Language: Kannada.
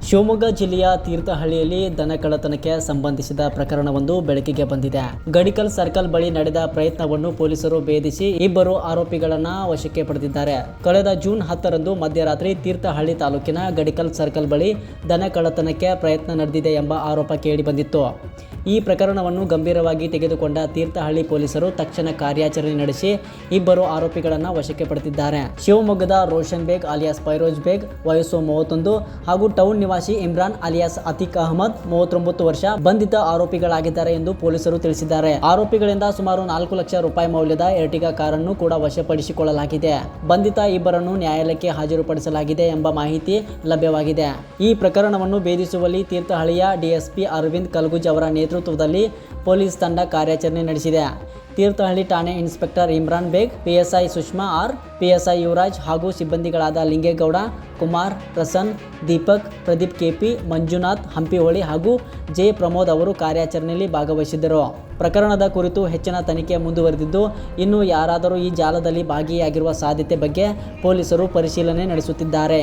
ಶಿವಮೊಗ್ಗ ಜಿಲ್ಲೆಯ ತೀರ್ಥಹಳ್ಳಿಯಲ್ಲಿ ದನ ಕಳ್ಳತನಕ್ಕೆ ಸಂಬಂಧಿಸಿದ ಪ್ರಕರಣವೊಂದು ಬೆಳಕಿಗೆ ಬಂದಿದೆ. ಗಡಿಕಲ್ ಸರ್ಕಲ್ ಬಳಿ ನಡೆದ ಪ್ರಯತ್ನವನ್ನು ಪೊಲೀಸರು ಭೇದಿಸಿ ಇಬ್ಬರು ಆರೋಪಿಗಳನ್ನ ವಶಕ್ಕೆ ಪಡೆದಿದ್ದಾರೆ. ಕಳೆದ ಜೂನ್ 10ರಂದು ಮಧ್ಯರಾತ್ರಿ ತೀರ್ಥಹಳ್ಳಿ ತಾಲೂಕಿನ ಗಡಿಕಲ್ ಸರ್ಕಲ್ ಬಳಿ ದನ ಕಳ್ಳತನಕ್ಕೆ ಪ್ರಯತ್ನ ನಡೆದಿದೆ ಎಂಬ ಆರೋಪ ಕೇಳಿಬಂದಿತ್ತು. ಈ ಪ್ರಕರಣವನ್ನು ಗಂಭೀರವಾಗಿ ತೆಗೆದುಕೊಂಡ ತೀರ್ಥಹಳ್ಳಿ ಪೊಲೀಸರು ತಕ್ಷಣ ಕಾರ್ಯಾಚರಣೆ ನಡೆಸಿ ಇಬ್ಬರು ಆರೋಪಿಗಳನ್ನು ವಶಕ್ಕೆ ಪಡೆದಿದ್ದಾರೆ. ಶಿವಮೊಗ್ಗದ ರೋಷನ್ ಬೇಗ್ ಅಲಿಯಾಸ್ ಫೈರೋಜ್ ಬೇಗ್ ವಯಸ್ಸು 31 ಹಾಗೂ ಟೌನ್ ನಿವಾಸಿ ಇಮ್ರಾನ್ ಅಲಿಯಾಸ್ ಅತೀಕ್ ಅಹಮದ್ 39 ವರ್ಷ ಬಂಧಿತ ಆರೋಪಿಗಳಾಗಿದ್ದಾರೆ ಎಂದು ಪೊಲೀಸರು ತಿಳಿಸಿದ್ದಾರೆ. ಆರೋಪಿಗಳಿಂದ ಸುಮಾರು 4 ಲಕ್ಷ ರೂಪಾಯಿ ಮೌಲ್ಯದ ಎರ್ಟಿಗಾ ಕಾರನ್ನು ಕೂಡ ವಶಪಡಿಸಿಕೊಳ್ಳಲಾಗಿದೆ. ಬಂಧಿತ ಇಬ್ಬರನ್ನು ನ್ಯಾಯಾಲಯಕ್ಕೆ ಹಾಜರುಪಡಿಸಲಾಗಿದೆ ಎಂಬ ಮಾಹಿತಿ ಲಭ್ಯವಾಗಿದೆ. ಈ ಪ್ರಕರಣವನ್ನು ಭೇದಿಸುವಲ್ಲಿ ತೀರ್ಥಹಳ್ಳಿಯ ಡಿಎಸ್ಪಿ ಅರವಿಂದ್ ಕಲ್ಗುಜ್ ಅವರ ನೇತೃತ್ವದಲ್ಲಿ ಪೊಲೀಸ್ ತಂಡ ಕಾರ್ಯಾಚರಣೆ ನಡೆಸಿದೆ. ತೀರ್ಥಹಳ್ಳಿ ಠಾಣೆ inspector Imran Baig, PSI Sushma R, PSI Yuvaraj ಹಾಗೂ ಸಿಬ್ಬಂದಿಗಳಾದ ಲಿಂಗೇಗೌಡ, ಕುಮಾರ್, ಪ್ರಸನ್, ದೀಪಕ್, ಪ್ರದೀಪ್ ಕೆಪಿ, ಮಂಜುನಾಥ್ ಹಂಪಿಹೊಳಿ ಹಾಗೂ ಜೆ ಪ್ರಮೋದ್ ಅವರು ಕಾರ್ಯಾಚರಣೆಯಲ್ಲಿ ಭಾಗವಹಿಸಿದ್ದರು. ಪ್ರಕರಣದ ಕುರಿತು ಹೆಚ್ಚಿನ ತನಿಖೆ ಮುಂದುವರೆದಿದ್ದು, ಇನ್ನು ಯಾರಾದರೂ ಈ ಜಾಲದಲ್ಲಿ ಭಾಗಿಯಾಗಿರುವ ಸಾಧ್ಯತೆ ಬಗ್ಗೆ ಪೊಲೀಸರು ಪರಿಶೀಲನೆ ನಡೆಸುತ್ತಿದ್ದಾರೆ.